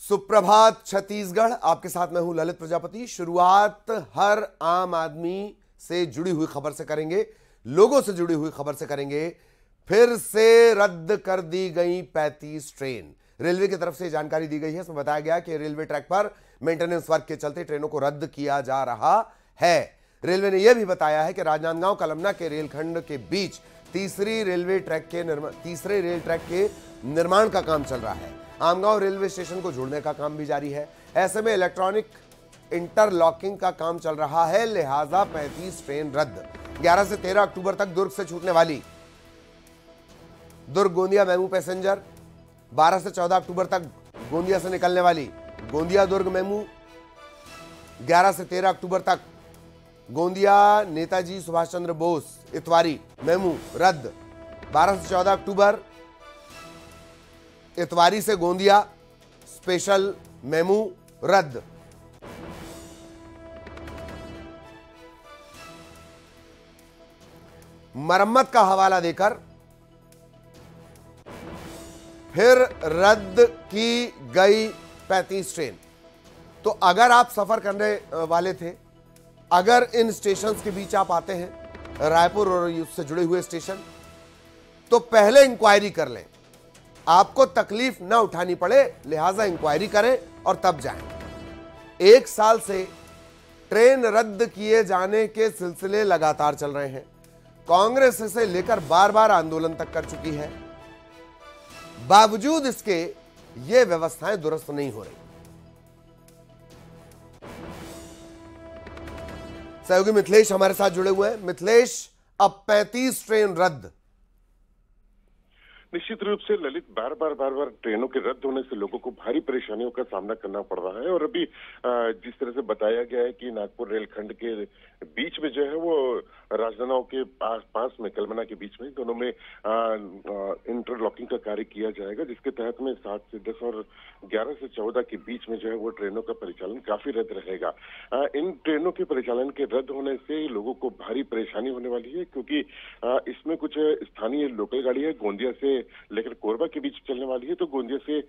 सुप्रभात छत्तीसगढ़, आपके साथ मैं हूं ललित प्रजापति। शुरुआत हर आम आदमी से जुड़ी हुई खबर से करेंगे, लोगों से जुड़ी हुई खबर से करेंगे। फिर से रद्द कर दी गई 35 ट्रेन। रेलवे की तरफ से जानकारी दी गई है। इसमें बताया गया कि रेलवे ट्रैक पर मेंटेनेंस वर्क के चलते ट्रेनों को रद्द किया जा रहा है। रेलवे ने यह भी बताया है कि राजनांदगांव कलमना के रेलखंड के बीच तीसरे रेल ट्रैक के निर्माण का काम चल रहा है। आमगांव रेलवे स्टेशन को जोड़ने का काम भी जारी है। ऐसे में इलेक्ट्रॉनिक इंटरलॉकिंग का काम चल रहा है, लिहाजा 35 ट्रेन रद्द। 11 से 13 अक्टूबर तक दुर्ग से छूटने वाली दुर्ग गोंदिया मेमू पैसेंजर, 12 से 14 अक्टूबर तक गोंदिया से निकलने वाली गोंदिया दुर्ग मेमू, 11 से 13 अक्टूबर तक गोंदिया नेताजी सुभाष चंद्र बोस इतवारी मेमू रद्द। 12 से 14 अक्टूबर इतवारी से गोंदिया स्पेशल मेमू रद्द। मरम्मत का हवाला देकर फिर रद्द की गई 35 ट्रेन। तो अगर आप सफर करने वाले थे, अगर इन स्टेशंस के बीच आप आते हैं, रायपुर और उससे जुड़े हुए स्टेशन, तो पहले इंक्वायरी कर लें, आपको तकलीफ ना उठानी पड़े, लिहाजा इंक्वायरी करें और तब जाएं। 1 साल से ट्रेन रद्द किए जाने के सिलसिले लगातार चल रहे हैं। कांग्रेस इसे लेकर बार बार आंदोलन तक कर चुकी है, बावजूद इसके ये व्यवस्थाएं दुरुस्त नहीं हो रही। सहयोगी मिथिलेश हमारे साथ जुड़े हुए हैं। मिथिलेश, अब 35 ट्रेन रद्द। निश्चित रूप से ललित, बार बार ट्रेनों के रद्द होने से लोगों को भारी परेशानियों का सामना करना पड़ रहा है। और अभी जिस तरह से बताया गया है कि नागपुर रेलखंड के बीच में जो है वो राजनांदगांव के पास में कलमना के बीच में दोनों में इंटरलॉकिंग का कार्य किया जाएगा, जिसके तहत में 7 से 10 और 11 से 14 के बीच में जो है वो ट्रेनों का परिचालन काफी रद्द रहेगा। इन ट्रेनों के परिचालन के रद्द होने से लोगों को भारी परेशानी होने वाली है, क्योंकि इसमें कुछ स्थानीय लोकल गाड़ी है गोंदिया से लेकर कोरबा के बीच चलने वाली है, तो गोंदिया से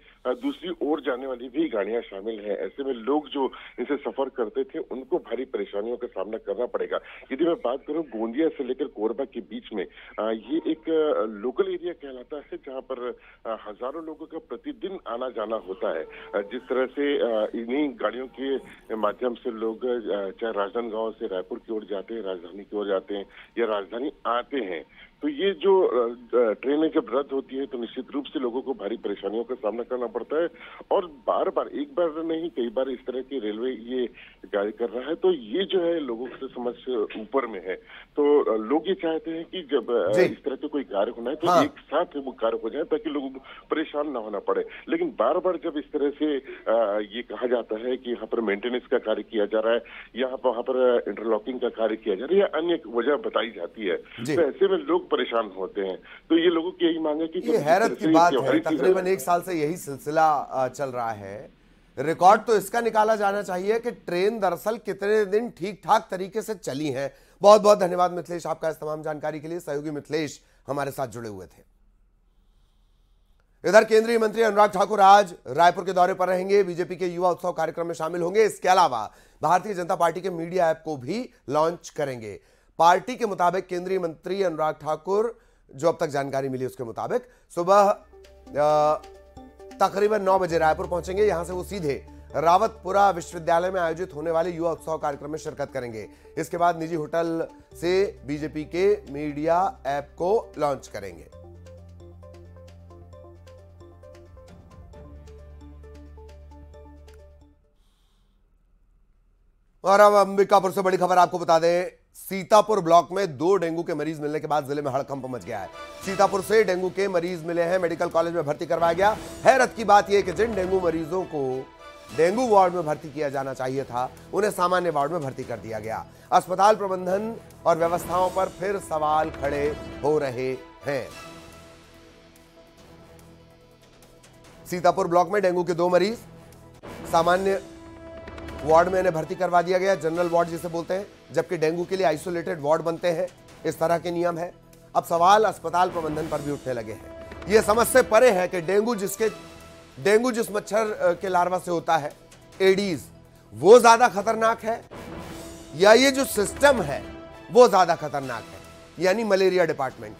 दूसरी ओर जाने वाली भी गाड़ियां शामिल हैं। ऐसे में लोग जो इनसे सफर करते थे उनको भारी परेशानियों का सामना करना पड़ेगा। यदि मैं बात करूं गोंदिया से लेकर कोरबा के बीच में, ये एक लोकल एरिया कहलाता है, जहां पर हजारों लोगों का प्रतिदिन आना जाना होता है। जिस तरह से इन्हीं गाड़ियों के माध्यम से लोग चाहे राजनांदगांव से रायपुर की ओर जाते हैं, राजधानी की ओर जाते हैं या राजधानी आते हैं, तो ये जो ट्रेनें जब रद्द होती है तो निश्चित रूप से लोगों को भारी परेशानियों का सामना करना पड़ता है। और बार बार, एक बार नहीं कई बार इस तरह की रेलवे ये कार्य कर रहा है, तो ये जो है लोगों से समझ ऊपर में है। तो लोग ये चाहते हैं कि जब इस तरह के कोई कार्य होना है तो एक साथ वो कार्य हो जाए, ताकि लोगों को परेशान ना होना पड़े। लेकिन बार बार जब इस तरह से ये कहा जाता है कि यहाँ पर मेंटेनेंस का कार्य किया जा रहा है, वहाँ पर इंटरलॉकिंग का कार्य किया जा रहा है, या अन्य वजह बताई जाती है, तो ऐसे में लोग परेशान होते हैं। तो ये लोगों की यही मांग है कि ये हैरत की बात है, तकरीबन 1 साल से यही सिलसिला चल रहा है। रिकॉर्ड तो इसका निकाला जाना चाहिए कि ट्रेन दरअसल कितने दिन ठीक ठाक तरीके से चली है। बहुत बहुत धन्यवाद मिथिलेश, आपका इस तमाम जानकारी के लिए। सहयोगी मिथिलेश हमारे साथ जुड़े हुए थे। इधर केंद्रीय मंत्री अनुराग ठाकुर आज रायपुर के दौरे पर रहेंगे, बीजेपी के युवा उत्सव कार्यक्रम में शामिल होंगे। इसके अलावा भारतीय जनता पार्टी के मीडिया ऐप को भी लॉन्च करेंगे। पार्टी के मुताबिक केंद्रीय मंत्री अनुराग ठाकुर, जो अब तक जानकारी मिली उसके मुताबिक, सुबह तकरीबन 9 बजे रायपुर पहुंचेंगे। यहां से वो सीधे रावतपुरा विश्वविद्यालय में आयोजित होने वाले युवा उत्सव कार्यक्रम में शिरकत करेंगे। इसके बाद निजी होटल से बीजेपी के मीडिया ऐप को लॉन्च करेंगे। और अब अंबिकापुर से बड़ी खबर आपको बता दें, सीतापुर ब्लॉक में 2 डेंगू के मरीज मिलने के बाद जिले में हड़कंप मच गया है। सीतापुर से डेंगू के मरीज मिले हैं, मेडिकल कॉलेज में भर्ती करवाया गया। हैरत की बात यह कि जिन डेंगू मरीजों को डेंगू वार्ड में भर्ती किया जाना चाहिए था, उन्हें सामान्य वार्ड में भर्ती कर दिया गया। अस्पताल प्रबंधन और व्यवस्थाओं पर फिर सवाल खड़े हो रहे हैं। सीतापुर ब्लॉक में डेंगू के 2 मरीज, सामान्य वार्ड में इन्हें भर्ती करवा दिया गया, जनरल वार्ड जिसे बोलते हैं, जबकि डेंगू के लिए आइसोलेटेड वार्ड बनते हैं। इस तरह के नियम है। अब सवाल अस्पताल प्रबंधन पर भी उठने लगे हैं। यह समझ से परे है कि डेंगू डेंगू जिस मच्छर के लार्वा से होता है, एडीज, वो ज्यादा खतरनाक है या ये जो सिस्टम है वो ज्यादा खतरनाक है? यानी मलेरिया डिपार्टमेंट,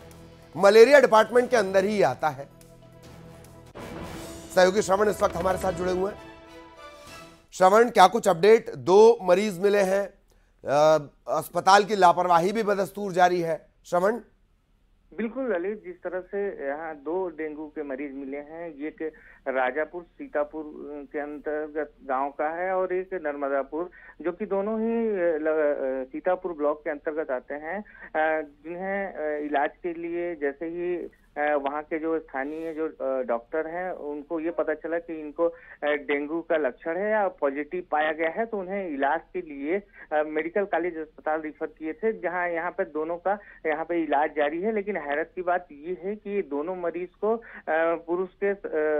मलेरिया डिपार्टमेंट के अंदर ही आता है। सहयोगी श्रवण इस वक्त हमारे साथ जुड़े हुए हैं। श्रवण, क्या कुछ अपडेट? 2 मरीज मिले हैं, अस्पताल की लापरवाही भी बदस्तूर जारी है। श्रवण, बिल्कुल ललित, जिस तरह से यहाँ 2 डेंगू के मरीज मिले हैं, एक राजापुर सीतापुर के अंतर्गत गांव का है और एक नर्मदापुर, जो कि दोनों ही सीतापुर ब्लॉक के अंतर्गत आते हैं, जिन्हें इलाज के लिए जैसे ही वहाँ के जो स्थानीय जो डॉक्टर हैं उनको ये पता चला कि इनको डेंगू का लक्षण है या पॉजिटिव पाया गया है, तो उन्हें इलाज के लिए मेडिकल कॉलेज अस्पताल रिफर किए थे, जहां यहाँ पे दोनों का यहाँ पे इलाज जारी है। लेकिन हैरत की बात ये है कि दोनों मरीज को पुरुष के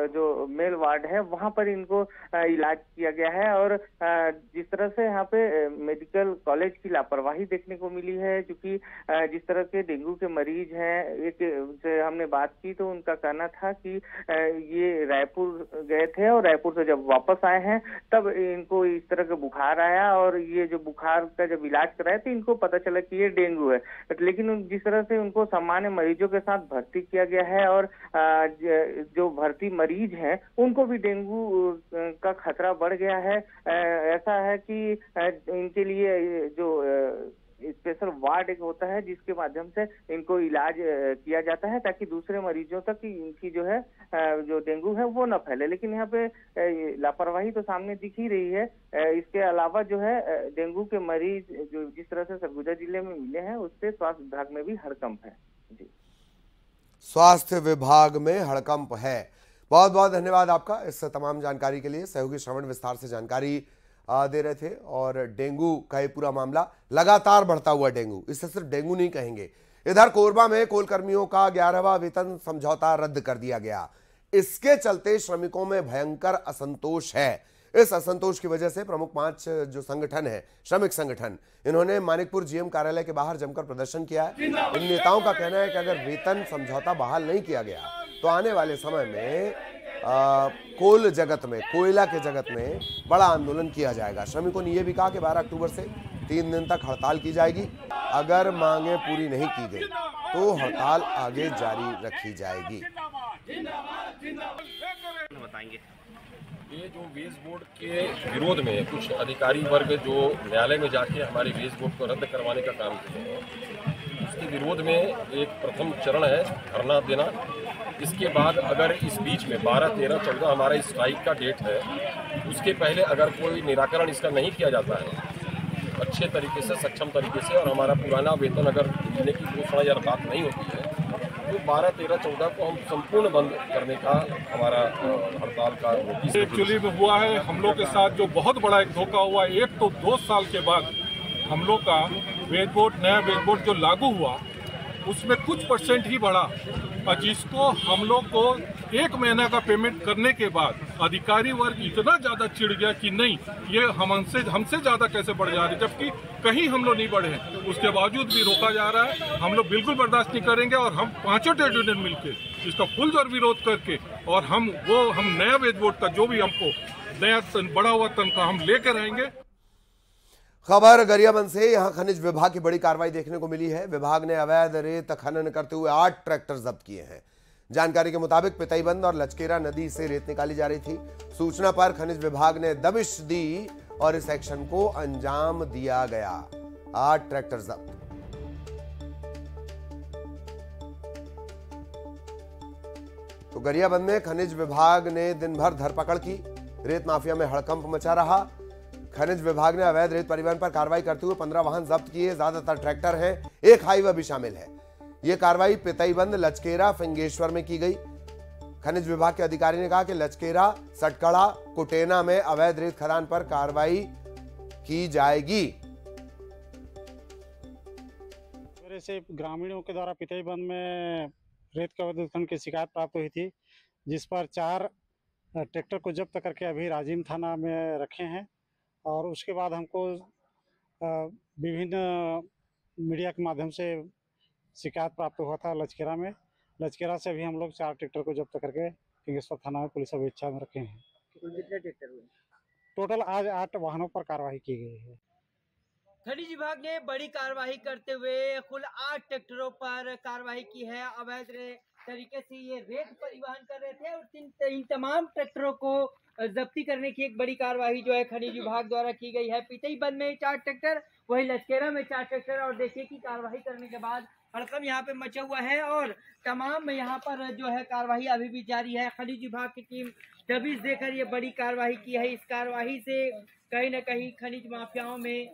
जो मेल वार्ड है वहां पर इनको इलाज किया गया है। और जिस तरह से यहाँ पे मेडिकल कॉलेज की लापरवाही देखने को मिली है, क्योंकि जिस तरह के डेंगू के मरीज हैं, एक से हमने बात की तो उनका कहना था कि ये रायपुर गए थे और रायपुर से जब वापस आए हैं तब इनको इस तरह का बुखार आया, और ये जो बुखार का जब इलाज कराए तो इनको पता चला कि ये डेंगू है। लेकिन जिस तरह से उनको सामान्य मरीजों के साथ भर्ती किया गया है और जो भर्ती मरीज हैं उनको भी डेंगू का खतरा बढ़ गया है। ऐसा है कि इनके लिए जो स्पेशल वार्ड एक होता है जिसके माध्यम से इनको इलाज किया जाता है, ताकि दूसरे मरीजों तक इनकी जो है जो डेंगू है वो न फैले। लेकिन यहाँ पे लापरवाही तो सामने दिख ही रही है। इसके अलावा जो है डेंगू के मरीज जो जिस तरह से सरगुजा जिले में मिले हैं, उससे स्वास्थ्य विभाग में भी हड़कंप है। जी, स्वास्थ्य विभाग में हड़कंप है। बहुत बहुत धन्यवाद आपका इस तमाम जानकारी के लिए। सहयोगी श्रवण विस्तार से जानकारी दे रहे थे। और डेंगू का ये पूरा मामला, लगातार बढ़ता हुआ डेंगू, इससे सिर्फ डेंगू नहीं कहेंगे। इधर कोरबा में कोल कर्मियों का 11वां वेतन समझौता रद्द कर दिया गया। इसके चलते श्रमिकों में भयंकर असंतोष है। इस असंतोष की वजह से प्रमुख 5 जो संगठन है, श्रमिक संगठन, इन्होंने मानिकपुर जीएम कार्यालय के बाहर जमकर प्रदर्शन किया है। इन नेताओं का कहना है कि अगर वेतन समझौता बहाल नहीं किया गया तो आने वाले समय में कोल जगत में, कोयला के जगत में बड़ा आंदोलन किया जाएगा। श्रमिकों ने यह भी कहा कि 12 अक्टूबर से 3 दिन तक हड़ताल की जाएगी। अगर मांगे पूरी नहीं की गई तो हड़ताल आगे जारी रखी जाएगी। ये जो वेज बोर्ड के विरोध में कुछ अधिकारी वर्ग जो न्यायालय में जाके हमारे वेज बोर्ड को रद्द करवाने का काम किए हैं, उसके विरोध में एक प्रथम चरण है धरना देना। इसके बाद अगर इस बीच में 12, 13, 14 हमारा स्ट्राइक का डेट है, उसके पहले अगर कोई निराकरण इसका नहीं किया जाता है अच्छे तरीके से, सक्षम तरीके से, और हमारा पुराना वेतन अगर देने की घोषणा या बात नहीं होती है, तो 12, 13, 14 को हम संपूर्ण बंद करने का हमारा हड़ताल का नोटिस एक्चुअली में हुआ है। हम लोग के साथ जो बहुत बड़ा एक धोखा हुआ, एक तो 2 साल के बाद हम लोग का वेज बोर्ड, नया वेज बोर्ड जो लागू हुआ उसमें कुछ परसेंट ही बढ़ा, और जिसको हम लोग को 1 महीना का पेमेंट करने के बाद अधिकारी वर्ग इतना ज़्यादा चिढ़ गया कि नहीं, ये हमसे ज़्यादा कैसे बढ़ जा रही, जबकि कहीं हम लोग नहीं बढ़े हैं। उसके बावजूद भी रोका जा रहा है। हम लोग बिल्कुल बर्दाश्त नहीं करेंगे और हम 5 ट्रेड यूनियन मिलकर इसका फुल जोर विरोध करके और हम नया वेज बोर्ड का जो भी हमको नया बढ़ा हुआ तनख्वाह हम लेकर आएंगे। खबर गरियाबंद से। यहां खनिज विभाग की बड़ी कार्रवाई देखने को मिली है। विभाग ने अवैध रेत खनन करते हुए 8 ट्रैक्टर जब्त किए हैं। जानकारी के मुताबिक पितईबंद और लचकेरा नदी से रेत निकाली जा रही थी। सूचना पर खनिज विभाग ने दबिश दी और इस एक्शन को अंजाम दिया गया। 8 ट्रैक्टर जब्त। तो गरियाबंद में खनिज विभाग ने दिन भर धरपकड़ की। रेत माफिया में हड़कंप मचा रहा। खनिज विभाग ने अवैध रेत परिवहन पर कार्रवाई करते हुए 15 वाहन जब्त किए। ज्यादातर ट्रैक्टर हैं, एक हाईवे भी शामिल है। यह कार्रवाई पितईबंद, लचकेरा, फिंगेश्वर में की गई। खनिज विभाग के अधिकारी ने कहा कि लचकेरा, सटकड़ा, कुटेना में अवैध रेत खदान पर कार्रवाई की जाएगी। से ग्रामीणों के द्वारा पितईबंद में रेत का अवैध खनन की शिकायत प्राप्त हुई थी, जिस पर 4 ट्रैक्टर को जब्त करके अभी राजिम थाना में रखे हैं। और उसके बाद हमको विभिन्न मीडिया के माध्यम से शिकायत प्राप्त हुआ था लचकेरा में। लचकेरा से भी हम लोग 4 ट्रैक्टर को जब्त करके फिंगेश्वर थाना में पुलिस अभिरक्षा में रखे हैं। कुल कितने ट्रैक्टर हुए? टोटल आज 8 वाहनों पर कार्रवाई की गई है। खनिज विभाग ने बड़ी कार्रवाई करते हुए कुल 8 ट्रैक्टरों पर कार्रवाई की है। अवैध तरीके से ये रेत परिवहन कर रहे थे और इन तमाम ट्रैक्टरों को जब्ती करने की एक बड़ी कार्रवाई जो है खनिज विभाग द्वारा की गई है। पितईबंद में 4 ट्रैक्टर, वही लचकेरा में 4 ट्रैक्टर। और देखिए कि कार्रवाई करने के बाद हड़कंप यहाँ पे मचा हुआ है और तमाम यहाँ पर जो है कार्रवाई अभी भी जारी है। खनिज विभाग की टीम दबिश देकर ये बड़ी कार्रवाई की है। इस कार्रवाई से कहीं न कहीं खनिज माफियाओं में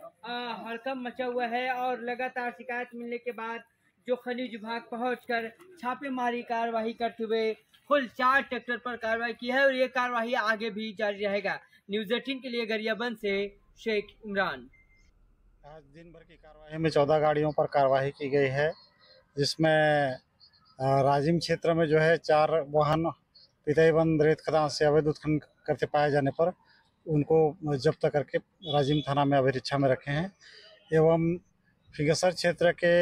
हड़कंप मचा हुआ है और लगातार शिकायत मिलने के बाद जो खनिज विभाग पहुंचकर छापेमारी कार्रवाई करते हुए कुल 4 ट्रैक्टर पर कार्रवाई की है और ये कार्रवाई आगे भी जारी रहेगा। न्यूज़ 18 के लिए गरियाबंद से शेख इमरान। आज दिन भर की कार्रवाई में 14 गाड़ियों पर कार्रवाई की गई है, जिसमें राजिम क्षेत्र में जो है 4 वाहन पितईबंद रेत खदान से अवैध उत्खनन करते पाए जाने पर उनको जब्त करके राजिम थाना में अभिरक्षा में रखे हैं एवं फिंगेश्वर क्षेत्र के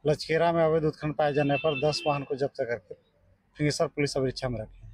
लचकेरा में अवैध उत्खनन पाए जाने पर 10 वाहन को जब्त करके फिंगेश्वर पुलिस अभिरक्षा में रखे हैं।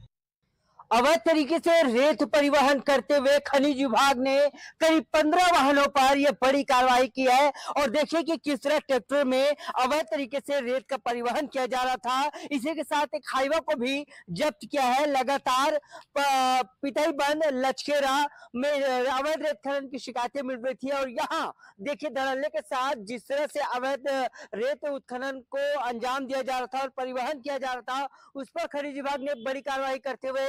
अवैध तरीके से रेत परिवहन करते हुए खनिज विभाग ने करीब 15 वाहनों पर यह बड़ी कार्रवाई की है और देखिए कि किस तरह ट्रैक्टर में अवैध तरीके से रेत का परिवहन किया जा रहा था। इसी के साथ एक हाईवा को भी जब्त किया है। लगातार पितईबंद लचकेरा में अवैध रेत खनन की शिकायतें मिल रही थी और यहाँ देखिए धड़ल्ले के साथ जिस तरह से अवैध रेत उत्खनन को अंजाम दिया जा रहा था और परिवहन किया जा रहा था, उस पर खनिज विभाग ने बड़ी कार्रवाई करते हुए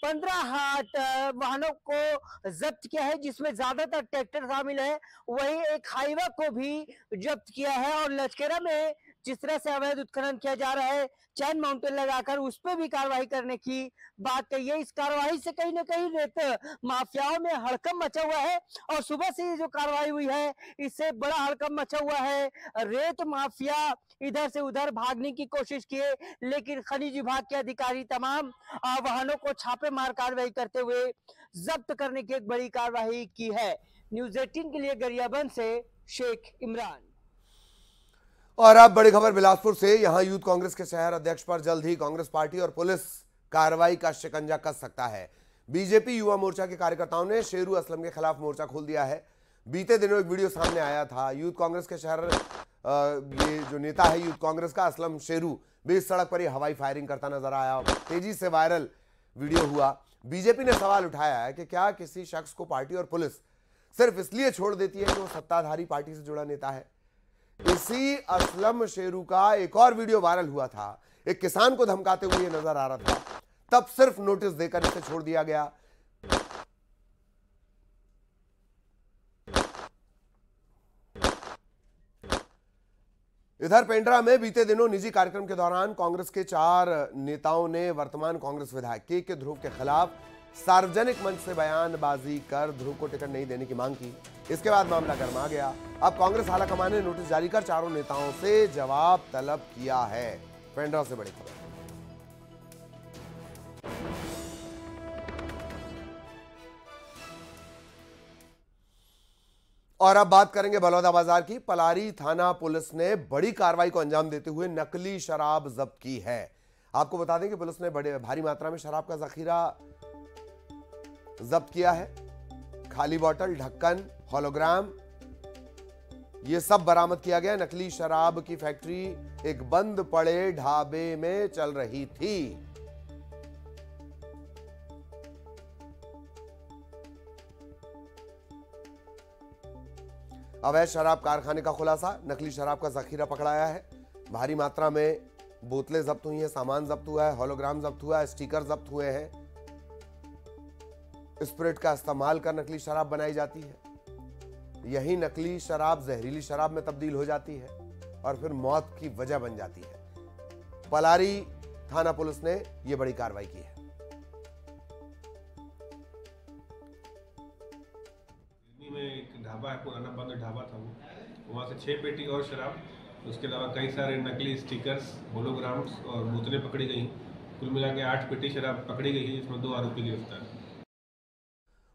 15 वाहनों को जब्त किया है, जिसमें ज्यादातर ट्रैक्टर शामिल है। वहीं एक हाईवा को भी जब्त किया है और लचकेरा में जिस तरह से अवैध उत्खनन किया जा रहा है, चैन माउंटेन लगाकर उस पर भी कार्रवाई करने की बात कही है। इस कार्रवाई से कहीं ना कहीं रेत माफियाओं में हड़कंप मचा हुआ है और सुबह से ये जो कार्रवाई हुई है इससे बड़ा हड़कंप मचा हुआ है। रेत माफिया इधर से उधर भागने की कोशिश किए, लेकिन खनिज विभाग के अधिकारी तमाम वाहनों को छापेमार कार्रवाई करते हुए जब्त करने की एक बड़ी कार्रवाई की है। न्यूज़ 18 के लिए गरियाबंद से शेख इमरान। और अब बड़ी खबर बिलासपुर से। यहां यूथ कांग्रेस के शहर अध्यक्ष पर जल्द ही कांग्रेस पार्टी और पुलिस कार्रवाई का शिकंजा कस सकता है। बीजेपी युवा मोर्चा के कार्यकर्ताओं ने शेरू असलम के खिलाफ मोर्चा खोल दिया है। बीते दिनों एक वीडियो सामने आया था। यूथ कांग्रेस के शहर ये जो नेता है यूथ कांग्रेस का असलम शेरू बीच सड़क पर ही हवाई फायरिंग करता नजर आया। तेजी से वायरल वीडियो हुआ। बीजेपी ने सवाल उठाया है कि क्या किसी शख्स को पार्टी और पुलिस सिर्फ इसलिए छोड़ देती है कि वो सत्ताधारी पार्टी से जुड़ा नेता है। इसी असलम शेरू का एक और वीडियो वायरल हुआ था। एक किसान को धमकाते हुए नजर आ रहा था, तब सिर्फ नोटिस देकर इसे छोड़ दिया गया। इधर पेंड्रा में बीते दिनों निजी कार्यक्रम के दौरान कांग्रेस के 4 नेताओं ने वर्तमान कांग्रेस विधायक के ध्रुव के खिलाफ सार्वजनिक मंच से बयानबाजी कर ध्रुव को टिकट नहीं देने की मांग की। इसके बाद मामला गर्मा गया। अब कांग्रेस आलाकमान ने नोटिस जारी कर चारों नेताओं से जवाब तलब किया है। पेंड्रा से बड़ी खबर। और अब बात करेंगे बलौदाबाजार की। पलारी थाना पुलिस ने बड़ी कार्रवाई को अंजाम देते हुए नकली शराब जब्त की है। आपको बता दें कि पुलिस ने भारी मात्रा में शराब का जखीरा जब्त किया है। खाली बोतल, ढक्कन, होलोग्राम, ये सब बरामद किया गया। नकली शराब की फैक्ट्री एक बंद पड़े ढाबे में चल रही थी। अवैध शराब कारखाने का खुलासा। नकली शराब का जखीरा पकड़ाया है। भारी मात्रा में बोतलें जब्त हुई हैं, सामान जब्त हुआ है, होलोग्राम जब्त हुआ है, स्टिकर जब्त हुए हैं। स्पिरिट का इस्तेमाल कर नकली शराब बनाई जाती है। यही नकली शराब जहरीली शराब में तब्दील हो जाती है और फिर मौत की वजह बन जाती है। पलारी थाना पुलिस ने यह बड़ी कार्रवाई की है। में एक ढाबा है, पुराना बंद ढाबा था वो, वहाँ से 6 पेटी और शराब, उसके अलावा कई सारे नकली स्टिकर्स, होलोग्राम्स और बोतलें पकड़ी गई। कुल मिला के 8 पेटी शराब पकड़ी गई है, जिसमें 2 आरोपी गिरफ्तार।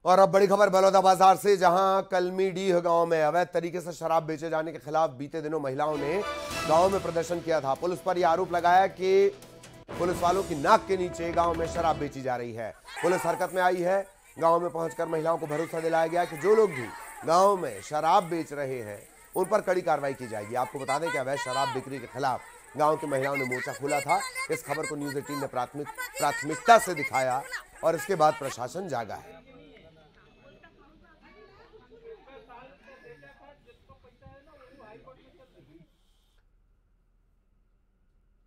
और अब बड़ी खबर बलौदाबाजार से, जहां कलमीडीह गांव में अवैध तरीके से शराब बेचे जाने के खिलाफ बीते दिनों महिलाओं ने गांव में प्रदर्शन किया था। पुलिस पर यह आरोप लगाया कि पुलिस वालों की नाक के नीचे गांव में शराब बेची जा रही है। पुलिस हरकत में आई है। गांव में पहुंचकर महिलाओं को भरोसा दिलाया गया कि जो लोग भी गांव में शराब बेच रहे हैं उन पर कड़ी कार्रवाई की जाएगी। आपको बता दें कि अवैध शराब बिक्री के खिलाफ गांव की महिलाओं ने मोर्चा खोला था। इस खबर को न्यूज़ 18 ने प्राथमिकता से दिखाया और इसके बाद प्रशासन जागा है।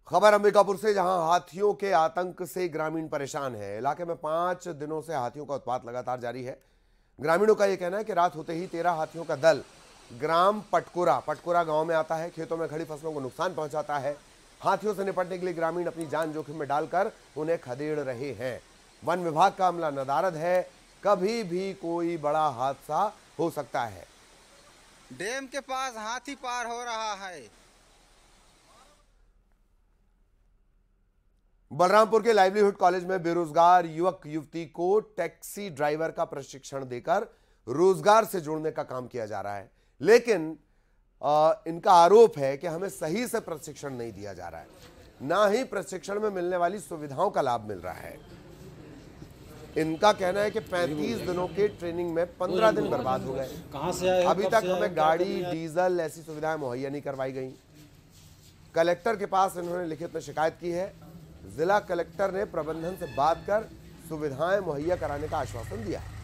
खबर अंबिकापुर से, जहां हाथियों के आतंक से ग्रामीण परेशान है। इलाके में 5 दिनों से हाथियों का उत्पात लगातार जारी है। ग्रामीणों का यह कहना है कि रात होते ही 13 हाथियों का दल ग्राम पटकुरा गांव में आता है, खेतों में खड़ी फसलों को नुकसान पहुंचाता है। हाथियों से निपटने के लिए ग्रामीण अपनी जान जोखिम में डालकर उन्हें खदेड़ रहे हैं। वन विभाग का अमला नदारद है, कभी भी कोई बड़ा हादसा हो सकता है। डैम के पास हाथी पार हो रहा है। बलरामपुर के लाइवलीहुड कॉलेज में बेरोजगार युवक युवती को टैक्सी ड्राइवर का प्रशिक्षण देकर रोजगार से जोड़ने का काम किया जा रहा है, लेकिन इनका आरोप है कि हमें सही से प्रशिक्षण नहीं दिया जा रहा है, ना ही प्रशिक्षण में मिलने वाली सुविधाओं का लाभ मिल रहा है। इनका कहना है कि 35 दिनों के ट्रेनिंग में 15 दिन बर्बाद हो गए। कहां से आए, अभी तक हमें गाड़ी, डीजल ऐसी सुविधाएं मुहैया नहीं करवाई गई। कलेक्टर के पास इन्होंने लिखित में शिकायत की है। जिला कलेक्टर ने प्रबंधन से बात कर सुविधाएं मुहैया कराने का आश्वासन दिया है।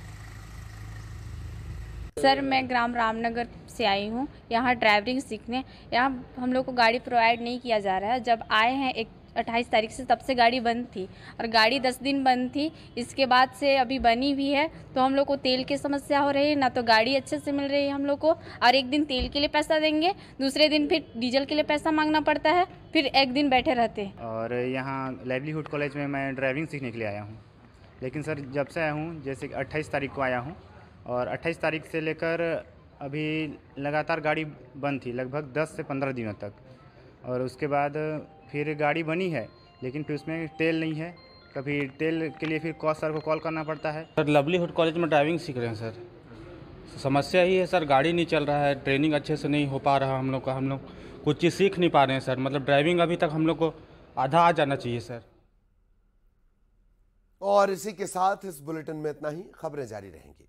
सर, मैं ग्राम रामनगर से आई हूँ यहाँ ड्राइवरिंग सीखने। यहाँ हम लोग को गाड़ी प्रोवाइड नहीं किया जा रहा है। जब आए हैं 28 तारीख से, तब से गाड़ी बंद थी और गाड़ी 10 दिन बंद थी। इसके बाद से अभी बनी भी है, तो हम लोग को तेल की समस्या हो रही है, ना तो गाड़ी अच्छे से मिल रही है हम लोग को। और एक दिन तेल के लिए पैसा देंगे, दूसरे दिन फिर डीजल के लिए पैसा मांगना पड़ता है, फिर एक दिन बैठे रहते हैं। और यहाँ लाइवलीहुड कॉलेज में मैं ड्राइविंग सीखने के लिए आया हूँ, लेकिन सर जब से आया हूँ, जैसे 28 तारीख को आया हूँ और 28 तारीख से लेकर अभी लगातार गाड़ी बंद थी लगभग 10 से 15 दिनों तक। और उसके बाद फिर गाड़ी बनी है, लेकिन फिर उसमें तेल नहीं है। कभी तेल के लिए फिर सर को कॉल करना पड़ता है। सर, लाइवलीहुड कॉलेज में ड्राइविंग सीख रहे हैं सर। समस्या ही है सर, गाड़ी नहीं चल रहा है, ट्रेनिंग अच्छे से नहीं हो पा रहा हम लोग का। हम लोग कुछ चीज़ सीख नहीं पा रहे हैं सर। मतलब ड्राइविंग अभी तक हम लोग को आधा आ जाना चाहिए सर। और इसी के साथ इस बुलेटिन में इतना ही। खबरें जारी रहेंगी।